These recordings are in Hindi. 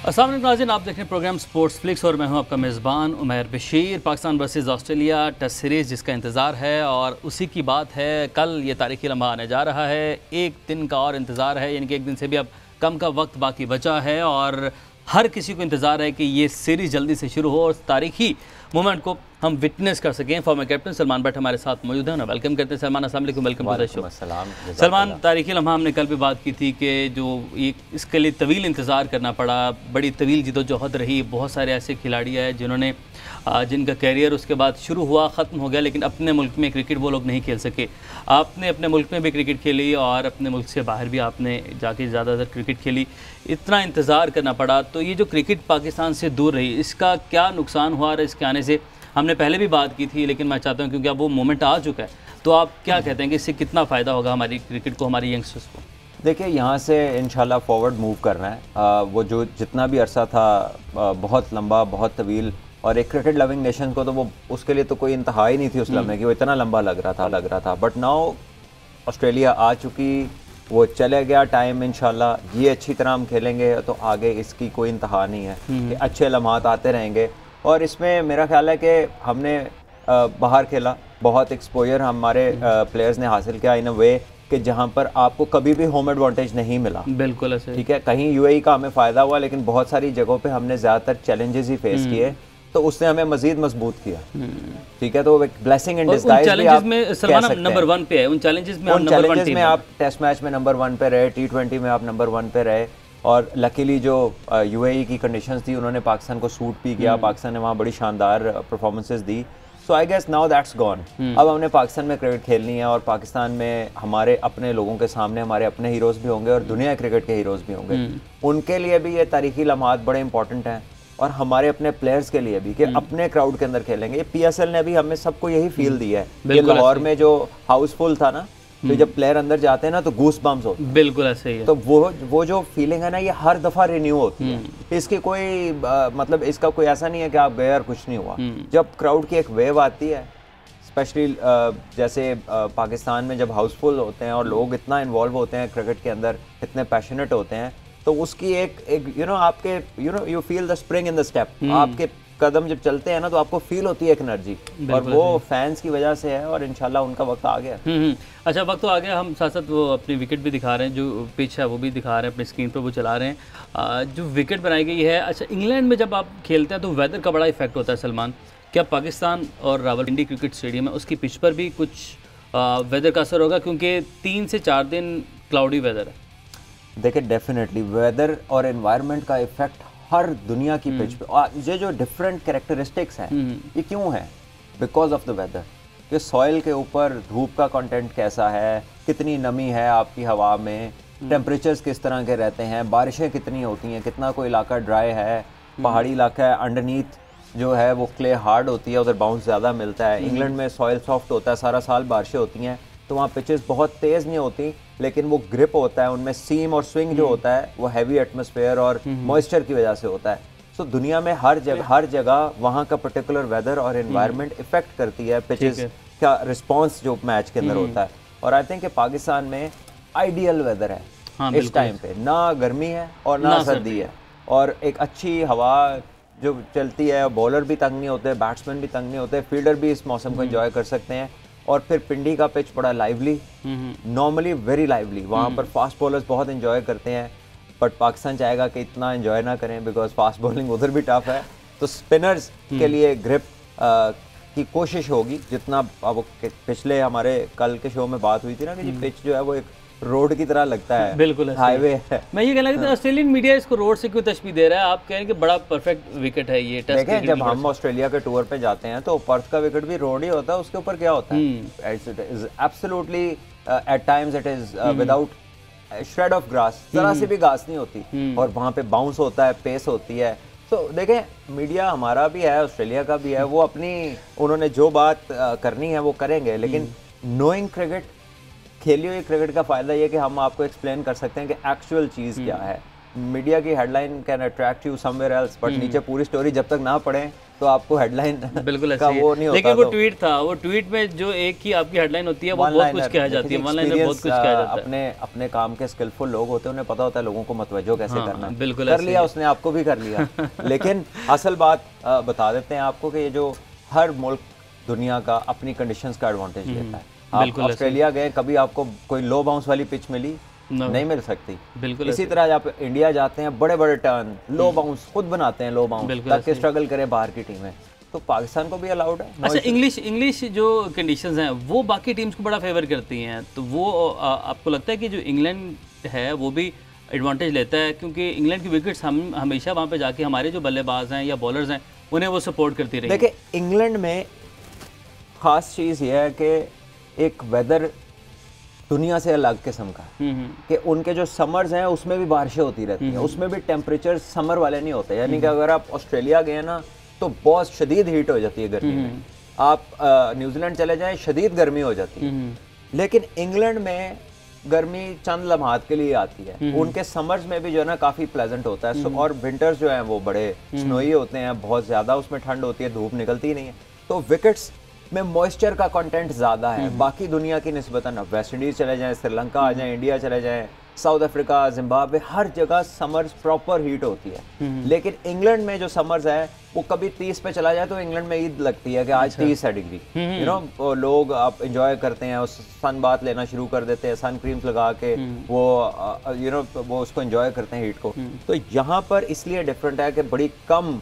अस्सलाम वालेकुम नाज़रीन, आप देख रहे हैं प्रोग्राम स्पोर्ट्स फ्लिक्स और मैं हूं आपका मेज़बान Umair Bashir. Pakistan versus Australia test series जिसका इंतज़ार है और उसी की बात है। कल ये तारीखी लम्हा आने जा रहा है, एक दिन का और इंतज़ार है, यानी कि एक दिन से भी अब कम का वक्त बाकी बचा है और हर किसी को इंतज़ार है कि ये सीरीज़ जल्दी से शुरू हो और तारीखी मोमेंट को हम विटनेस कर सकें। फॉर्मर कैप्टन सलमान भट्ट हमारे साथ मौजूद हैं, वेलकम करते हैं। सलमान, अस्सलाम वालेकुम, welcome to the show. Salman, तारीखी लम्हा हमने कल भी बात की थी कि जो इसके लिए तवील इंतज़ार करना पड़ा, बड़ी तवील जिदोजहद रही। बहुत सारे ऐसे खिलाड़ी हैं जिन्होंने जिनका कैरियर उसके बाद शुरू हुआ, ख़त्म हो गया, लेकिन अपने मुल्क में क्रिकेट वो लोग नहीं खेल सके। आपने अपने मुल्क में भी क्रिकेट खेली और अपने मुल्क से बाहर भी आपने जाके ज़्यादातर क्रिकेट खेली। इतना इंतज़ार करना पड़ा, तो ये जो क्रिकेट पाकिस्तान से दूर रही, इसका क्या नुकसान हुआ? और इसके आने से हमने पहले भी बात की थी, लेकिन मैं चाहता हूँ क्योंकि अब वो मोमेंट आ चुका है, तो आप क्या कहते हैं कि इससे कितना फ़ायदा होगा हमारी क्रिकेट को, हमारी यंगस्टर्स को? देखिए, यहाँ से इंशाल्लाह फॉरवर्ड मूव करना है। वो जो जितना भी अरसा था बहुत लंबा, बहुत तवील, और एक क्रिकेट लविंग नेशन को तो वो उसके लिए तो कोई इंतहा ही नहीं थी उस लम्हे की, वो इतना लंबा लग रहा था। बट नाउ ऑस्ट्रेलिया आ चुकी, वो चले गया टाइम। इंशाल्लाह ये अच्छी तरह हम खेलेंगे तो आगे इसकी कोई इंतहा नहीं है कि अच्छे लम्हात आते रहेंगे। और इसमें मेरा ख्याल है कि हमने बाहर खेला, बहुत एक्सपोजर हमारे प्लेयर्स ने हासिल किया इन अ वे कि जहाँ पर आपको कभी भी होम एडवांटेज नहीं मिला। बिल्कुल ऐसे, ठीक है, कहीं यूएई का हमें फ़ायदा हुआ, लेकिन बहुत सारी जगहों पे हमने ज़्यादातर चैलेंजेस ही फेस किए, तो उसने हमें मजीद मजबूत किया। ठीक है, तो एक ब्लेसिंग इन डिस्गाइज चैलेंजेस में सलमान नंबर 1 पे है। उन चैलेंजेस में आप टेस्ट मैच में नंबर 1 पे रहे, T20 में आप नंबर 1 पे रहे, और लकीली जो यूएई की कंडीशंस थी उन्होंने पाकिस्तान को सूट भी किया। पाकिस्तान ने वहाँ बड़ी शानदार परफॉर्मेंसेस दी। So I guess now that's gone. अब हमने पाकिस्तान में क्रिकेट खेलनी है और पाकिस्तान में हमारे अपने लोगों के सामने हमारे अपने हीरोज़ भी होंगे और दुनिया क्रिकेट के हीरोज़ भी होंगे। उनके लिए भी ये तारीखी लम्हात बड़े इंपॉर्टेंट हैं और हमारे अपने प्लेयर्स के लिए भी कि अपने क्राउड के अंदर खेलेंगे। ये PSL ने भी हमें सबको यही फील दिया है। ये लाहौर में जो हाउसफुल था ना, तो जब प्लेयर अंदर जाते हैं ना तो गूस बम्स होते हैं। बिल्कुल ऐसे ही है। तो वो जो फीलिंग है ना, ये हर दफ़ा रिन्यू होती है। इसकी कोई मतलब इसका कोई ऐसा नहीं है कि आप गए और कुछ नहीं हुआ। जब क्राउड की एक वेव आती है, स्पेशली जैसे पाकिस्तान में जब हाउसफुल होते हैं और लोग इतना इन्वॉल्व होते हैं क्रिकेट के अंदर, इतने पैशनेट होते हैं, तो उसकी एक आपके you feel the spring in the step. आपके कदम जब चलते हैं ना तो आपको फील होती है एक एनर्जी, और वो फैंस की वजह से है और इंशाल्लाह उनका वक्त आ गया। अच्छा, वक्त तो आ गया। हम साथ साथ वो अपनी विकेट भी दिखा रहे हैं, जो पिच है वो भी दिखा रहे हैं, अपनी स्क्रीन पर वो चला रहे हैं जो विकेट बनाई गई है। अच्छा, इंग्लैंड में जब आप खेलते हैं तो वेदर का बड़ा इफेक्ट होता है सलमान। क्या पाकिस्तान और रावलपिंडी क्रिकेट स्टेडियम है, उसकी पिच पर भी कुछ वेदर का असर होगा? क्योंकि 3 से 4 दिन क्लाउडी वेदर है। देखिए, डेफिनेटली वेदर और एनवायरनमेंट का इफेक्ट हर दुनिया की पिच पे, और ये जो डिफरेंट कैरेक्टरिस्टिक्स हैं ये क्यों है? Because of the weather. कि सॉइल के ऊपर धूप का कंटेंट कैसा है, कितनी नमी है आपकी हवा में, टेम्परेचर्स किस तरह के रहते हैं, बारिशें कितनी होती हैं, कितना कोई इलाका ड्राई है, पहाड़ी इलाका है, अंडरनीथ जो है वो क्ले हार्ड होती है, उधर बाउंस ज़्यादा मिलता है। इंग्लैंड में सॉइल सॉफ्ट होता है, सारा साल बारिशें होती हैं, तो वहाँ पिचेस बहुत तेज़ नहीं होती, लेकिन वो ग्रिप होता है उनमें, सीम और स्विंग जो होता है वो हैवी एटमॉस्फेयर और मॉइस्चर की वजह से होता है। सो दुनिया में हर जगह वहाँ का पर्टिकुलर वेदर और एनवायरनमेंट इफेक्ट करती है पिचेस का रिस्पॉन्स जो मैच के अंदर होता है। और आई थिंक पाकिस्तान में आइडियल वेदर है इस टाइम पे, ना गर्मी है और ना सर्दी है, और एक अच्छी हवा जो चलती है, बॉलर भी तंग नहीं होते, बैट्समैन भी तंग नहीं होते, फील्डर भी इस मौसम को एंजॉय कर सकते हैं। और फिर पिंडी का पिच बड़ा लाइवली, नॉर्मली वेरी लाइवली, वहाँ पर फास्ट बॉलर्स बहुत एंजॉय करते हैं, बट पाकिस्तान चाहेगा कि इतना एंजॉय ना करें बिकॉज फास्ट बॉलिंग उधर भी टफ है। तो स्पिनर्स के लिए ग्रिप की कोशिश होगी जितना। अब पिछले हमारे कल के शो में बात हुई थी ना कि पिच जो है वो एक रोड की तरह लगता है, बिल्कुल हाईवे है। मैं ये कहना चाहता हूं, ऑस्ट्रेलियन मीडिया इसको रोड से क्यों तशबीह दे रहा है? आप कह रहे हैं कि बड़ा परफेक्ट विकेट है ये टेस्ट। देखें, जब हम ऑस्ट्रेलिया के टूर पे जाते हैं तो पर्थ का विकेट भी रोड ही होता है, उसके ऊपर क्या होता है? It is absolutely at times it is without shred of grass, जरा सी भी घास नहीं होती, और वहाँ पे बाउंस होता है, पेस होती है। तो देखें, मीडिया हमारा भी है, ऑस्ट्रेलिया का भी है, वो अपनी उन्होंने जो बात करनी है वो करेंगे, लेकिन नोइंग क्रिकेट, खेली हुई क्रिकेट का फ़ायदा ये कि हम आपको एक्सप्लेन कर सकते हैं कि एक्चुअल चीज़ क्या है। मीडिया की headline can attract you somewhere else, but नीचे पूरी स्टोरी जब तक ना पढ़ें तो आपको हेडलाइन बिल्कुल का ऐसे वो नहीं होता। लेकिन वो ट्वीट था, वो ट्वीट में जो एक ही आपकी हेडलाइन होती है वो बहुत कुछ कहा जाती है, वन लाइनर बहुत कुछ कहा जाता है। अपने काम के स्किलफुल लोग होते हैं, उन्हें पता होता है लोगों को मतवज्जो कैसे करना है। बिल्कुल कर लिया उसने, आपको भी कर लिया। लेकिन असल बात बता देते हैं आपको कि ये जो हर मुल्क दुनिया का अपनी कंडीशंस का एडवांटेज लेता है। आप ऑस्ट्रेलिया गए, कभी आपको कोई लो बाउंस वाली पिच मिली? नहीं मिल सकती। बिल्कुल इसी तरह आप इंडिया जाते हैं, बड़े बड़े टर्न, लो बाउंस खुद बनाते हैं, लो बाउंस ताकि स्ट्रगल करे बाहर की टीमें। तो पाकिस्तान को भी अलाउड है। अच्छा, इंग्लिश जो कंडीशंस हैं वो बाकी टीम्स को बड़ा फेवर करती हैं, तो वो आपको लगता है कि जो इंग्लैंड है वो भी एडवांटेज लेता है, क्योंकि इंग्लैंड की विकेट्स हम हमेशा वहाँ पे जाके हमारे जो बल्लेबाज हैं या बॉलर्स हैं उन्हें वो सपोर्ट करती रही। देखिए, इंग्लैंड में ख़ास चीज़ ये है कि एक वेदर दुनिया से अलग किस्म का कि उनके जो समर्स हैं उसमें भी बारिशें होती रहती हैं, उसमें भी टेम्परेचर समर वाले नहीं होते। यानी कि अगर आप ऑस्ट्रेलिया गए ना तो बहुत शदीद हीट हो जाती है गर्मी में। आप न्यूजीलैंड चले जाएं, शदीद गर्मी हो जाती है। लेकिन इंग्लैंड में गर्मी चंद लम्हात के लिए आती है। उनके समर्स में भी जो है ना काफ़ी प्लेजेंट होता है। और विंटर्स जो हैं वो बड़े स्नोई होते हैं, बहुत ज़्यादा उसमें ठंड होती है, धूप निकलती नहीं है। तो विकेट्स में मॉइस्चर का कंटेंट ज़्यादा है बाकी दुनिया की निस्बतन। अब वेस्ट इंडीज़ चले जाएं, श्रीलंका आ जाएं, इंडिया चले जाएं, साउथ अफ्रीका, जिम्बाब्वे, हर जगह समर्स प्रॉपर हीट होती है। लेकिन इंग्लैंड में जो समर्स है वो कभी 30 पे चला जाए तो इंग्लैंड में ईद लगती है कि आज 30 है डिग्री। यू नो, लोग आप इंजॉय करते हैं, उस सन बात लेना शुरू कर देते हैं, सन क्रीम्स लगा के वो यू नो वो उसको इंजॉय करते हैं हीट को। तो यहाँ पर इसलिए डिफरेंट है कि बड़ी कम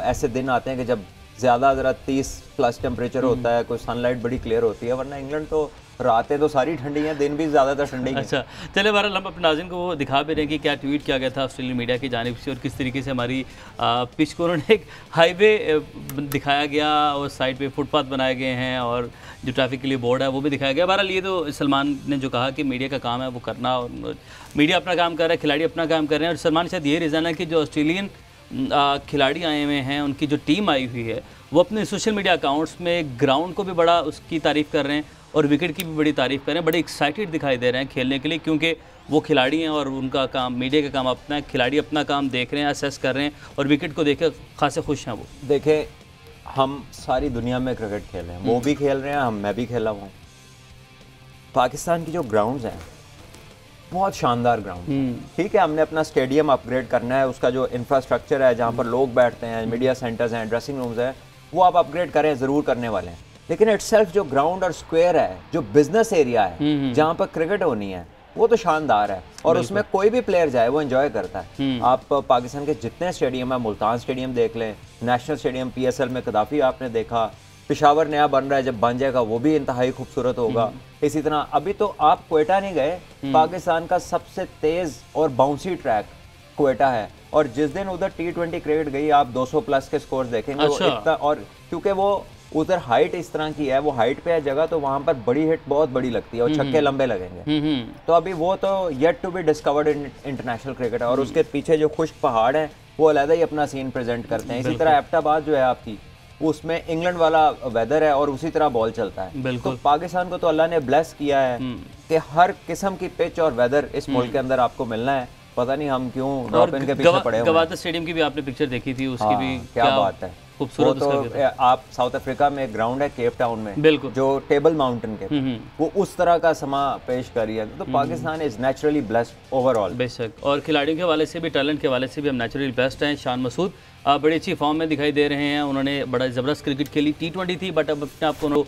ऐसे दिन आते हैं कि जब ज़्यादा ज़रा 30+ टेम्परेचर होता है, कोई सनलाइट बड़ी क्लियर होती है। वरना इंग्लैंड तो रातें तो सारी ठंडी हैं, दिन भी ज़्यादातर ठंडी हैं। अच्छा, चले बहरहाल हम अपने नाज़रीन को वो दिखा भी रहे हैं कि क्या ट्वीट किया गया था ऑस्ट्रेलियन मीडिया की जानिब से और किस तरीके से हमारी पिच को उन्होंने एक हाईवे दिखाया गया और साइड पे फुटपाथ बनाए गए हैं और जो ट्रैफिक के लिए बोर्ड है वो भी दिखाया गया। बहरहाल ये तो सलमान ने जो कहा कि मीडिया का काम है वो करना, और मीडिया अपना काम कर रहा है, खिलाड़ी अपना काम कर रहे हैं। और सलमान शायद ये रीज़न है कि जो ऑस्ट्रेलियन खिलाड़ी आए हुए हैं, उनकी जो टीम आई हुई है वो अपने सोशल मीडिया अकाउंट्स में ग्राउंड को भी बड़ा उसकी तारीफ़ कर रहे हैं और विकेट की भी बड़ी तारीफ़ कर रहे हैं, बड़े एक्साइटेड दिखाई दे रहे हैं खेलने के लिए, क्योंकि वो खिलाड़ी हैं और उनका काम, मीडिया का काम अपना है, खिलाड़ी अपना काम देख रहे हैं, असेस कर रहे हैं और विकेट को देख कर खासे खुश हैं वो। देखें, हम सारी दुनिया में क्रिकेट खेल रहे हैं, वो भी खेल रहे हैं, मैं भी खेला हुआ हूँ। पाकिस्तान की जो ग्राउंड्स हैं बहुत शानदार ग्राउंड। ठीक है, हमने अपना स्टेडियम अपग्रेड करना है, उसका जो इंफ्रास्ट्रक्चर है जहाँ पर लोग बैठते हैं, मीडिया सेंटर्स हैं, ड्रेसिंग रूम्स हैं, वो आप अपग्रेड करें, ज़रूर करने वाले हैं। लेकिन इटसेल्फ जो ग्राउंड और स्क्वायर है, जो बिजनेस एरिया है जहाँ पर क्रिकेट होनी है, वो तो शानदार है और उसमें कोई भी प्लेयर जाए वो एंजॉय करता है। आप पाकिस्तान के जितने स्टेडियम है, मुल्तान स्टेडियम देख लें, नेशनल स्टेडियम PSL में कदाफी आपने देखा, पेशावर नया बन रहा है, जब बन जाएगा वो भी इंतहाई खूबसूरत होगा। इसी तरह अभी तो आप क्वेटा नहीं गए, पाकिस्तान का सबसे तेज और बाउंसी ट्रैक क्वेटा है, और जिस दिन उधर T20 क्रिकेट गई आप 200+ के स्कोर देखेंगे। अच्छा। वो इतना, और क्योंकि वो उधर हाइट इस तरह की है, वो हाइट पे है जगह, तो वहां पर बड़ी हिट बहुत बड़ी लगती है और छक्के लंबे लगेंगे। तो अभी वो तो yet to be discovered in international cricket है। और उसके पीछे जो खुश्क पहाड़ है वो अलग ही अपना सीन प्रेजेंट करते हैं। इसी तरह एबटाबाद जो है आपकी, उसमें इंग्लैंड वाला वेदर है और उसी तरह बॉल चलता है। तो पाकिस्तान को तो अल्लाह ने ब्लेस किया है कि हर किस्म की पिच और वेदर इस मुल्क के अंदर आपको मिलना है। पता नहीं हम क्यों ड्रॉप-इन के पीछे पड़े हुए हैं। गवाता स्टेडियम की भी आपने पिक्चर देखी थी, उसकी भी क्या बात है, खूबसूरत। तो आप साउथ अफ्रीका में ग्राउंड है केप टाउन में, बिल्कुल, जो टेबल माउंटेन के, वो उस तरह का समा पेश कर रही है। तो Pakistan is naturally blessed overall. बेशक, और खिलाड़ियों के हवाले से भी, टैलेंट के हवाले से भी हम नेचुरली बेस्ट हैं। शान मसूद बड़ी अच्छी फॉर्म में दिखाई दे रहे हैं, उन्होंने बड़ा ज़बरदस्त क्रिकेट खेली, T20 थी, बट अब अपने आप को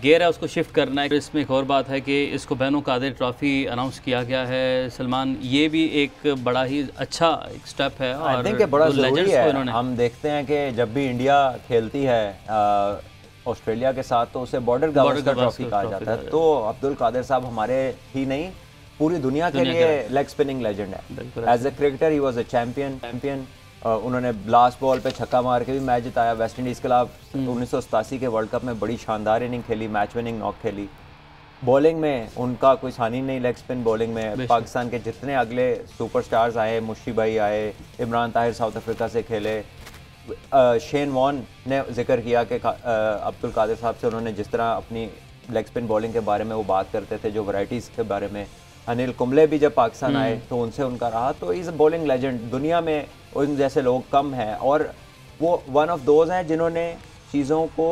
गेयर है उसको शिफ्ट करना है। इसमें एक और बात है कि इसको बनो कादिर ट्रॉफी अनाउंस किया गया है। सलमान, ये भी एक बड़ा ही अच्छा एक स्टेप है और बड़ा ज़रूरी है। हम देखते हैं कि जब भी इंडिया खेलती है ऑस्ट्रेलिया के साथ, तो उसे बॉर्डर गावस्कर ट्रॉफी कहा जाता है। तो अब्दुल कादिर साहब हमारे ही नहीं, पूरी दुनिया के लिए लेग स्पिनिंग लेजेंड है। As a cricketer he was a champion. उन्होंने लास्ट बॉल पे छक्का मार के भी मैच जिताया। वेस्ट इंडीज़ के खिलाफ 1987 के वर्ल्ड कप में बड़ी शानदार इनिंग खेली, मैच विनिंग नॉक खेली। बॉलिंग में उनका कोई सानी नहीं, लेग स्पिन बॉलिंग में। पाकिस्तान के जितने अगले सुपरस्टार्स आए, मुश्फी भाई आए, इमरान ताहिर साउथ अफ्रीका से खेले, शेन वॉन ने जिक्र किया कि अब्दुल कादिर साहब से उन्होंने जिस तरह अपनी लेग स्पिन बॉलिंग के बारे में वो बात करते थे, जो वैराइटीज़ के बारे में। अनिल कुंबले भी जब पाकिस्तान आए तो उनसे उनका रहा। तो इज़ बॉलिंग लेजेंड, दुनिया में उन जैसे लोग कम हैं। और वो वन ऑफ दोज हैं जिन्होंने चीज़ों को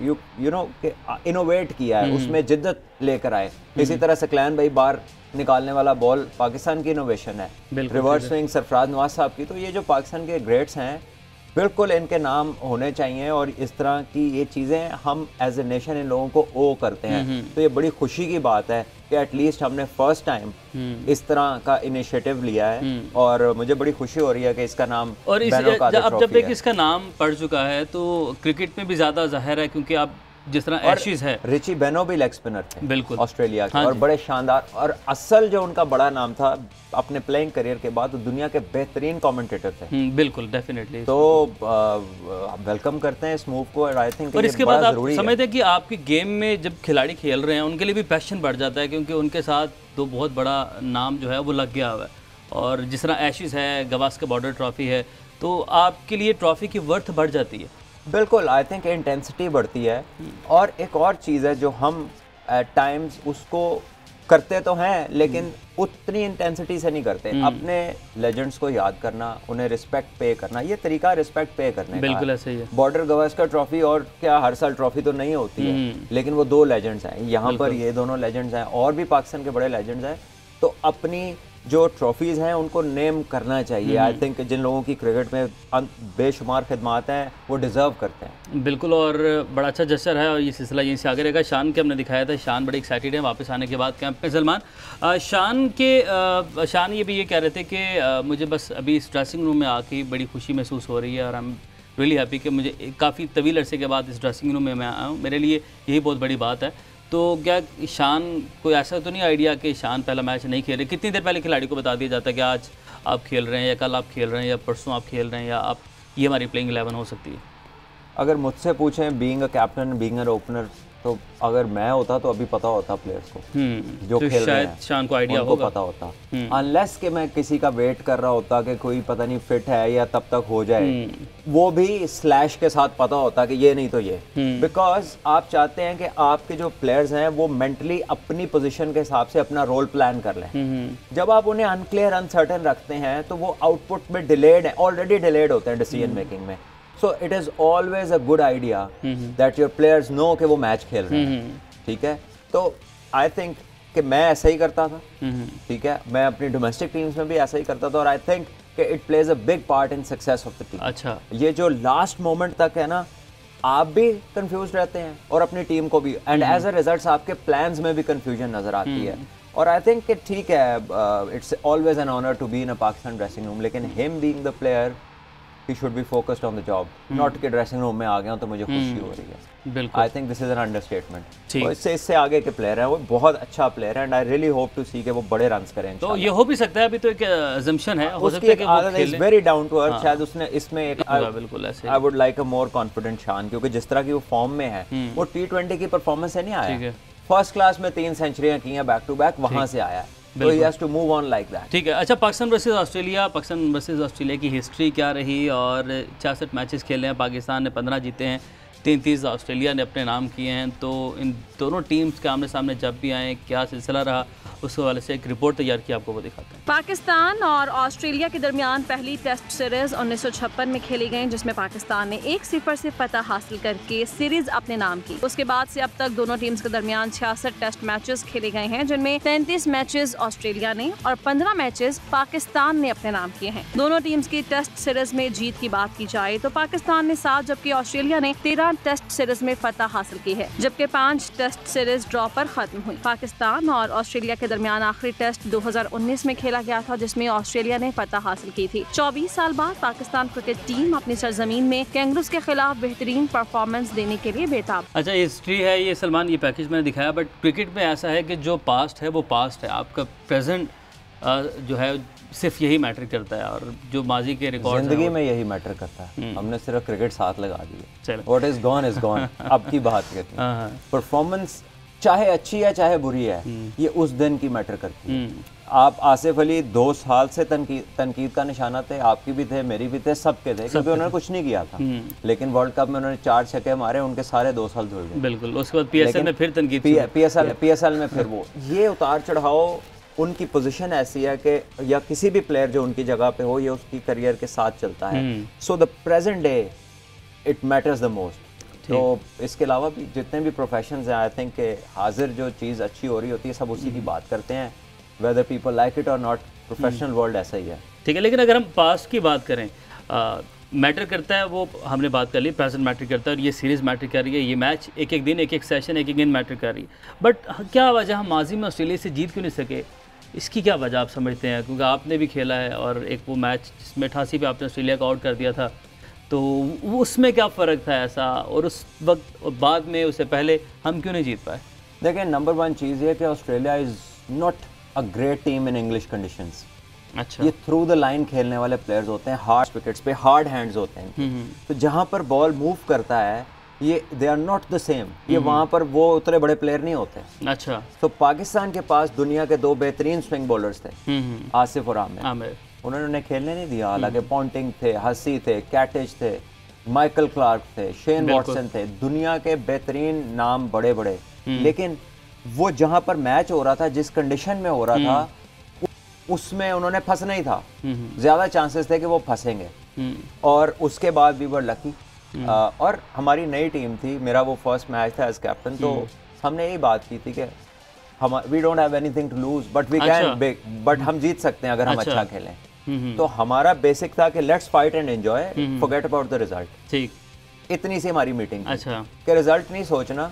यू नो इनोवेट किया है, उसमें जिद्दत लेकर आए। इसी तरह सकलैन भाई बार निकालने वाला बॉल पाकिस्तान की इनोवेशन है, रिवर्स स्विंग सरफराज नवाज साहब की। तो ये जो पाकिस्तान के ग्रेट्स हैं बिल्कुल इनके नाम होने चाहिए, और इस तरह की ये चीज़ें हम एज ए नेशन इन लोगों को ओ करते हैं। तो ये बड़ी खुशी की बात है कि एटलीस्ट हमने फर्स्ट टाइम इस तरह का इनिशिएटिव लिया है, और मुझे बड़ी खुशी हो रही है कि इसका नाम और जब एक इसका नाम पड़ चुका है तो क्रिकेट में भी ज़्यादा जाहिर है, क्योंकि आप जिस तरह एशेज है, रिची बेनो भी लेग स्पिनर थे बिल्कुल ऑस्ट्रेलिया के, और बड़े शानदार, और असल जो उनका बड़ा नाम था अपने प्लेइंग करियर के बाद, तो दुनिया के बेहतरीन कमेंटेटर थे। बिल्कुल, डेफिनेटली। तो वेलकम करते हैं इस मूव को, और आई थिंक और इसके बाद आप समझते हैं कि आपकी गेम में जब खिलाड़ी खेल रहे हैं उनके लिए भी पैशन बढ़ जाता है, क्योंकि उनके साथ तो बहुत बड़ा नाम जो है वो लग गया हुआ है। और जिस तरह एशेज है, गवास्कर बॉर्डर ट्रॉफी है, तो आपके लिए ट्रॉफी की वर्थ बढ़ जाती है। बिल्कुल, आई थिंक इंटेंसिटी बढ़ती है। और एक और चीज़ है जो हम एट टाइम्स उसको करते तो हैं, लेकिन उतनी इंटेंसिटी से नहीं करते। अपने लेजेंड्स को याद करना, उन्हें रिस्पेक्ट पे करना, ये तरीका रिस्पेक्ट पे करने का बिल्कुल ऐसे ही है। बॉर्डर गवास्कर ट्रॉफी और क्या हर साल ट्रॉफी तो नहीं होती है, लेकिन वो दो लेजेंड्स हैं यहाँ पर, ये दोनों लेजेंड्स हैं, और भी पाकिस्तान के बड़े लेजेंड्स हैं। तो अपनी जो ट्रॉफीज़ हैं उनको नेम करना चाहिए। आई थिंक जिन लोगों की क्रिकेट में बेशुमार खिदमात हैं वो डिज़र्व करते हैं। बिल्कुल, और बड़ा अच्छा जश्न है, और ये सिलसिला यहीं से आगे रहेगा। शान के हमने दिखाया था, शान बड़ी एक्साइटेड है वापस आने के बाद कैंप में। सलमान, शान ये भी ये कह रहे थे कि मुझे बस अभी इस ड्रेसिंग रूम में आके बड़ी खुशी महसूस हो रही है, और आई एम रियली हैप्पी कि मुझे काफ़ी तवील अरसे के बाद इस ड्रेसिंग रूम में मैं आया हूँ। मेरे लिए यही बहुत बड़ी बात है। तो क्या शान कोई ऐसा तो नहीं आइडिया कि शान पहला मैच नहीं खेल रहे? कितनी देर पहले खिलाड़ी को बता दिया जाता है कि आज आप खेल रहे हैं, या कल आप खेल रहे हैं, या परसों आप खेल रहे हैं, या आप ये हमारी प्लेइंग 11 हो सकती है? अगर मुझसे पूछें being a captain, being a opener, तो अगर मैं होता तो अभी पता होता प्लेयर्स को जो तो खेल रहे हैं, शान को आइडिया होगा, पता होता। अनलेस कि मैं किसी का वेट कर रहा होता कि कोई पता नहीं फिट है या तब तक हो जाए, वो भी स्लैश के साथ पता होता कि ये नहीं तो ये। बिकॉज आप चाहते हैं कि आपके जो प्लेयर्स हैं वो मेंटली अपनी पोजीशन के हिसाब से अपना रोल प्लान कर लें। जब आप उन्हें अनक्लियर, अनसर्टेन रखते हैं तो वो आउटपुट में डिलेड है, ऑलरेडी डिलेड होते हैं डिसीजन मेकिंग में। So it is always a good idea that your players know कि वो मैच खेल रहे हैं, ठीक है? तो I think कि मैं ऐसा ही करता था, ठीक है? मैं अपनी डोमेस्टिक टीम्स में भी ऐसा ही करता था, और I think कि it plays a big part in success of the team। अच्छा, ये जो लास्ट मोमेंट तक है ना, आप भी कंफ्यूज रहते हैं और अपनी टीम को भी, एंड एज अ रिजल्ट आपके प्लान्स में भी कंफ्यूजन नजर आती है। और आई थिंक कि ठीक है, it's always an honour to be in a Pakistan dressing room, लेकिन him being the player he should be focused on the job, not कि ड्रेसिंग रूम में आ गया हूं तो मुझे खुशी हो रही है। बिल्कुल, I think this is an understatement. तो इससे आगे के प्लेयर हैं, वो बहुत अच्छा प्लेयर है, and I really hope to see कि वो बड़े रन्स करें। तो ये हो भी सकता है, अभी तो एक अजम्पशन है, हो सकता है कि वो खेले। वेरी डाउन टू अर्थ, शायद उसने इसमें एक बिल्कुल ऐसे I would like a more confident शान, क्योंकि जिस तरह की वो फॉर्म में है, वो T20 की परफॉर्मेंस से नहीं आया, फर्स्ट क्लास में 3 सेंचुरियां की हैं बैक टू बैक, वहां से आया है। So he has to move on like that। ठीक है। अच्छा, पाकिस्तान वर्सेस ऑस्ट्रेलिया की हिस्ट्री क्या रही? और 66 मैचेस खेले हैं पाकिस्तान ने, 15 जीते हैं, 33 ऑस्ट्रेलिया ने अपने नाम किए हैं। तो इन दोनों टीम्स के आमने सामने जब भी आए, क्या सिलसिला रहा, उस हवाले से एक रिपोर्ट तैयार की, आपको वो दिखाते हैं। पाकिस्तान और ऑस्ट्रेलिया के दरमियान पहली टेस्ट सीरीज 1956 में खेली गई, जिसमें पाकिस्तान ने 1-0 से फतह हासिल करके सीरीज अपने नाम की। उसके बाद से अब तक दोनों टीम्स के दरमियान 66 टेस्ट मैचेस खेले गए हैं, जिनमें 33 मैचेस ऑस्ट्रेलिया ने और 15 मैचेस पाकिस्तान ने अपने नाम किए हैं। दोनों टीम्स की टेस्ट सीरीज में जीत की बात की जाए तो पाकिस्तान ने 7, जबकि ऑस्ट्रेलिया ने 13 टेस्ट सीरीज में फतह हासिल की है, जबकि 5 टेस्ट सीरीज ड्रॉ पर खत्म हुई। पाकिस्तान और ऑस्ट्रेलिया के दरमियान आखिरी टेस्ट 2019 में खेला गया था, जिसमें ऑस्ट्रेलिया ने फतह हासिल की थी। 24 साल बाद पाकिस्तान क्रिकेट टीम अपनी सरजमीन में कैंगरूज के खिलाफ बेहतरीन परफॉर्मेंस देने के लिए बेताब। अच्छा, हिस्ट्री है ये सलमान, ये पैकेज मैंने दिखाया, बट क्रिकेट में ऐसा है कि जो पास्ट है वो पास्ट है, आपका प्रेजेंट जो है सिर्फ यही मैटर करता है, और जो माजी के रिकॉर्ड जिंदगी में यही मैटर करता है। हमने सिर्फ क्रिकेट साथ लगा दी, what is gone is gone. अब की बात करते हैं, परफॉर्मेंस चाहे अच्छी है चाहे बुरी है, ये उस दिन की मैटर करती है। आप आसिफ अली 2 साल से तनकीद का निशाना थे, आपकी भी थे, मेरी भी थे, सबके थे, क्योंकि उन्होंने कुछ नहीं किया था, लेकिन वर्ल्ड कप में उन्होंने 4 छक्के मारे, उनके सारे 2 साल धुल गए। बिल्कुल, उसके बाद पीएसएल में फिर तनकीद, पीएसएल में फिर वो ये उतार चढ़ाव, उनकी पोजीशन ऐसी है कि या किसी भी प्लेयर जो उनकी जगह पे हो, ये उसकी करियर के साथ चलता है। So the present day it matters the most. तो इसके अलावा भी जितने भी प्रोफेशंस हैं, आई थिंक हाजिर जो चीज़ अच्छी हो रही होती है सब उसी की बात करते हैं, वेदर पीपल लाइक इट और नॉट। प्रोफेशनल वर्ल्ड ऐसा ही है। ठीक है, लेकिन अगर हम पास्ट की बात करें, मैटर करता है, वो हमने बात कर ली, प्रेजेंट मैटर करता है, और ये सीरीज़ मैटर कर रही है, ये मैच एक एक दिन, एक एक सेशन, एक एक दिन मैटर कर रही है। बट क्या वजह हम माजी में ऑस्ट्रेलिया से जीत क्यों नहीं सके? इसकी क्या वजह आप समझते हैं? क्योंकि आपने भी खेला है, और एक वो मैच जिसमें 88 पे आपने ऑस्ट्रेलिया को आउट कर दिया था, तो उसमें क्या फ़र्क था ऐसा, और उस वक्त और बाद में, उससे पहले हम क्यों नहीं जीत पाए? देखिए, नंबर वन चीज़ ये कि Australia is not a great team in English conditions. अच्छा, ये थ्रू द लाइन खेलने वाले प्लेयर्स होते हैं, हार्ड विकेट्स पे, हार्ड हैंड्स होते हैं। तो जहाँ पर बॉल मूव करता है, ये they are not the same, ये वहाँ पर वो उतने बड़े प्लेयर नहीं होते। अच्छा। तो पाकिस्तान के पास दुनिया के 2 बेहतरीन स्विंग बॉलर्स थे, आसिफ और आमिर। उन्होंने खेलने नहीं दिया, हालांकि पॉन्टिंग थे, हसी थे, कैटेज थे, माइकल क्लार्क थे, शेन वॉटसन थे, दुनिया के बेहतरीन नाम बड़े बड़े। लेकिन वो जहाँ पर मैच हो रहा था, जिस कंडीशन में हो रहा था, उसमें उन्होंने फंसना ही था। ज्यादा चांसेस थे कि वो फंसेंगे, और उसके बाद वी वर लकी। और हमारी नई टीम थी, मेरा वो फर्स्ट मैच था एज कैप्टन, तो हमने यही बात की थी कि हम we don't have anything to lose but we can, but हम जीत सकते हैं अगर हम अच्छा खेलें। तो हमारा बेसिक था कि let's fight and enjoy, forget about the result. ठीक, इतनी सी हमारी मीटिंग थी। अच्छा, कि रिजल्ट नहीं सोचना,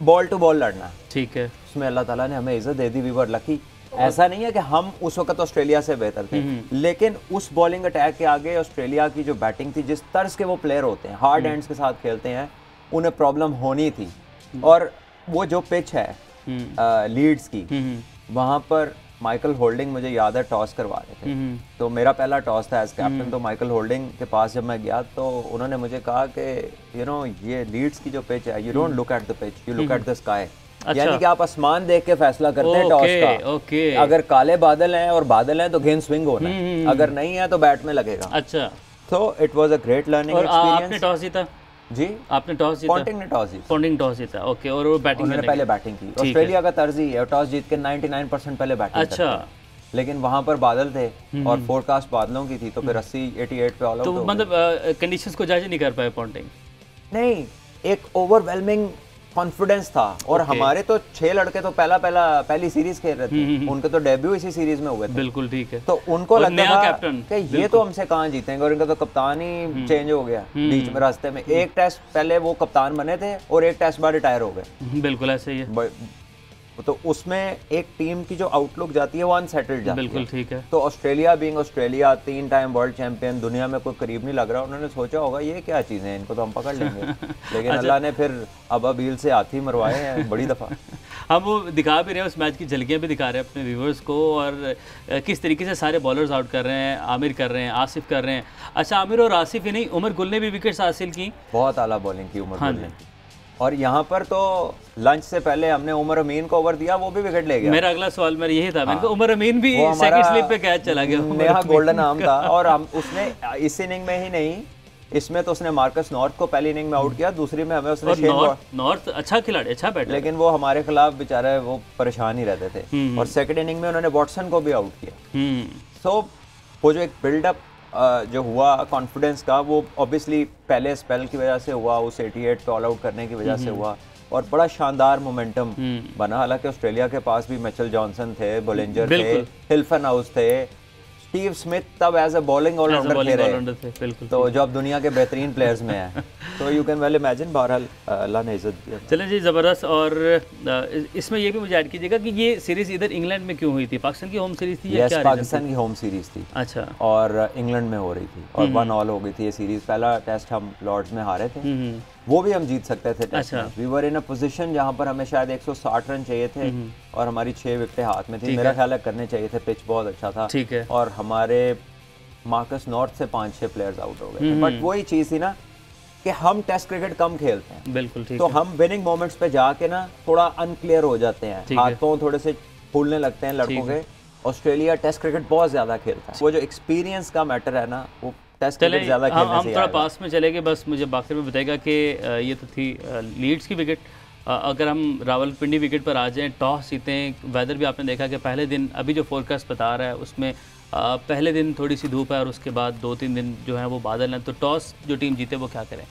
बॉल टू बॉल लड़ना। ठीक है, उसमें अल्लाह ताला ने हमें इज्जत दे दी, वी वर लकी। ऐसा नहीं है कि हम उस वक्त ऑस्ट्रेलिया से बेहतर थे, लेकिन उस बॉलिंग अटैक के आगे ऑस्ट्रेलिया की जो बैटिंग थी, जिस तर्ज के वो प्लेयर होते हैं, हार्ड हैंड्स के साथ खेलते हैं, उन्हें प्रॉब्लम होनी थी। और वो जो पिच है लीड्स की, वहाँ पर माइकल होल्डिंग, मुझे याद है, टॉस करवा रहे थे। तो मेरा पहला टॉस था एज कैप्टन। तो माइकल होल्डिंग के पास जब मैं गया, तो उन्होंने मुझे कहा कि यू नो, ये लीड्स की जो पिच है, you don't look at the pitch, you look at the sky. यानी कि आप आसमान देख के फैसला करते हैं टॉस का। अगर काले बादल हैं और बादल हैं तो गेंद स्विंग होना है, अगर नहीं है तो बैट में लगेगा। अच्छा, तो it was a great learning experience. आपने टॉस जीता? जी, आपने टॉस जीता? पॉन्टिंग ने टॉस जीता। पॉन्टिंग टॉस जीता, ओके। और वो बैटिंग, उन्होंने पहले बैटिंग की। ऑस्ट्रेलिया का तर्ज ही है, टॉस जीत के 99% पहले बैटिंग करते हैं। अच्छा, लेकिन वहां पर बादल थे और फोरकास्ट बादलों की थी, तो फिर 88 पे ऑल आउट हो गए। तो मतलब कंडीशंस को जज नहीं कर पाए पॉन्टिंग? नहीं, एक ओवरवेलमिंग कॉन्फिडेंस था। और हमारे तो 6 लड़के तो पहली सीरीज खेल रहे थे, उनके तो डेब्यू इसी सीरीज में हुए थे। बिल्कुल, ठीक है। तो उनको लगता था कि ये तो हमसे कहाँ जीतेंगे, और इनका तो कप्तान ही चेंज हो गया बीच में रास्ते में। एक टेस्ट पहले वो कप्तान बने थे और एक टेस्ट बाद रिटायर हो गए। बिल्कुल ऐसे ही है। तो उसमें एक टीम की जो आउटलुक जाती है वो अनसेटल्ड जाती है। बिल्कुल ठीक है। तो Australia being Australia, 3 time world champion, दुनिया में कोई करीब नहीं लग रहा, उन्होंने सोचा होगा ये क्या चीज़ें हैं, इनको तो हम पकड़ लेंगे। लेकिन अल्लाह ने फिर अब अबील से हाथी मरवाए हैं बड़ी दफ़ा। हम वो दिखा भी रहे हैं, उस मैच की झलकियाँ भी दिखा रहे हैं अपने व्यूवर्स को, और किस तरीके से सारे बॉलर्स आउट कर रहे हैं। आमिर कर रहे हैं, आसिफ कर रहे हैं। अच्छा, आमिर और आसिफ ही नहीं, उमर गुल ने भी विकेट्स हासिल की, बहुत आला बॉलिंग की उमर गुल ने। और यहाँ पर तो लंच से पहले हमने उमर अमीन को ओवर दिया, वो भी विकेट ले गया। मेरा अगला सवाल मेरा यही था, मैंने कहा उमर अमीन भी सेकंड स्लिप पे कैच चला गया, नया गोल्डन आर्म था। और हम उसने इस इनिंग में ही नहीं, इसमें तो उसने मार्कस नॉर्थ को पहली इनिंग में आउट किया, दूसरी में हमें उसने नॉर्थ अच्छा खिलाड़ी, अच्छा बैटर, लेकिन वो हमारे खिलाफ बेचारे वो परेशान ही रहते थे। और सेकंड इनिंग में उन्होंने वॉटसन को भी आउट किया। सो वो जो एक बिल्डअप जो हुआ कॉन्फिडेंस का, वो ऑब्वियसली पहले स्पेल की वजह से हुआ, उस 88 पे ऑल आउट करने की वजह से हुआ, और बड़ा शानदार मोमेंटम बना। हालांकि ऑस्ट्रेलिया के पास भी मिचेल जॉनसन थे, बोलिंजर थे, हिल्फन हाउस थे, स्टीव स्मिथ तब एज अ बॉलिंग ऑलराउंडर खेल रहे थे, तो जो अब दुनिया के बेहतरीन प्लेयर्स में है। तो यू कैन वेल इमेजिन, बहरहाल अल्लाह ने इज्जत दिया। चलें जी, ज़बरदस्त। और इसमें ये भी मुझे ऐड कीजिएगा कि ये सीरीज़ इधर इंग्लैंड में क्यों हुई थी? पाकिस्तान की होम सीरीज़ थी या क्या? पाकिस्तान की होम सीरीज़ थी। अच्छा। और इंग्लैंड में हो रही थी, और 1 ऑल हो गई थी ये सीरीज़। पहला टेस्ट हम लॉर्ड्स में हारे थे, वो भी हम जीत सकते थे टेस्ट में। We were in a position जहाँ पर हमें शायद 160 रन चाहिए थे, और हमारी 6 विकेटें हाथ में थी। मेरा ख्याल है करने चाहिए थे, पिच बहुत अच्छा था। ठीक है। और हमारे मार्कस नॉर्थ से 5-6 प्लेयर्स आउट हो गए थे। बट वही चीज़ थी ना कि हम टेस्ट क्रिकेट कम खेलते हैं। बिल्कुल ठीक तो हम विनिंग मोमेंट्स पे जाके ना थोड़ा अनक्लियर हो जाते हैं, हाथ पांव थोड़े से फूलने लगते हैं लड़कों के। ऑस्ट्रेलिया टेस्ट क्रिकेट बहुत ज्यादा खेलता है, वो जो एक्सपीरियंस का मैटर है ना, वो टेस्ट क्रिकेट ज्यादा खेलने से हम थोड़ा पास में चले गए। बस मुझे आखिर में बताएगा कि ये तो थी लीड्स की विकेट। अगर हम रावलपिंडी विकेट पर आ जाएं, टॉस जीतें, वेदर भी आपने देखा कि पहले दिन, अभी जो फोरकास्ट बता रहा है उसमें पहले दिन थोड़ी सी धूप है और उसके बाद 2-3 दिन जो है वो बादल हैं, तो टॉस जो टीम जीते वो क्या करें?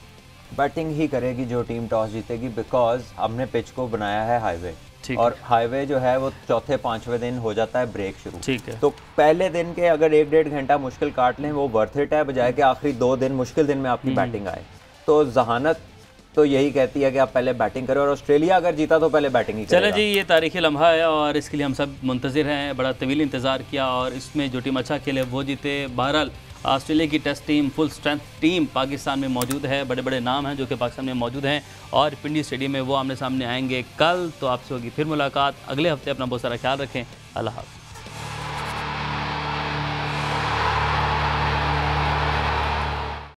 बैटिंग ही करेगी जो टीम टॉस जीतेगी, बिकॉज हमने पिच को बनाया है हाईवे, और हाईवे जो है वो चौथे 5वें दिन हो जाता है ब्रेक शुरू। ठीक है। तो पहले दिन के अगर 1-1.5 घंटा मुश्किल काट लें वो वर्थ इट है, बजाय कि आखिरी 2 दिन मुश्किल दिन में आपकी बैटिंग आए। तो जहानत तो यही कहती है कि आप पहले बैटिंग करें, और ऑस्ट्रेलिया अगर जीता तो पहले बैटिंग ही करेगा। चले जी, ये तारीखी लम्हा है और इसके लिए हम सब मुंतज़िर हैं। बड़ा तवील इंतज़ार किया और इसमें जो टीम अच्छा खेले वो जीते। बहरहाल ऑस्ट्रेलिया की test team full strength team Pakistan में मौजूद है, बड़े बड़े नाम हैं जो कि पाकिस्तान में मौजूद हैं और पिंडी स्टेडियम में वो आमने सामने आएंगे कल। तो आपसे होगी फिर मुलाकात अगले हफ्ते। अपना बहुत सारा ख्याल रखें। अल्लाह हाफ़िज़।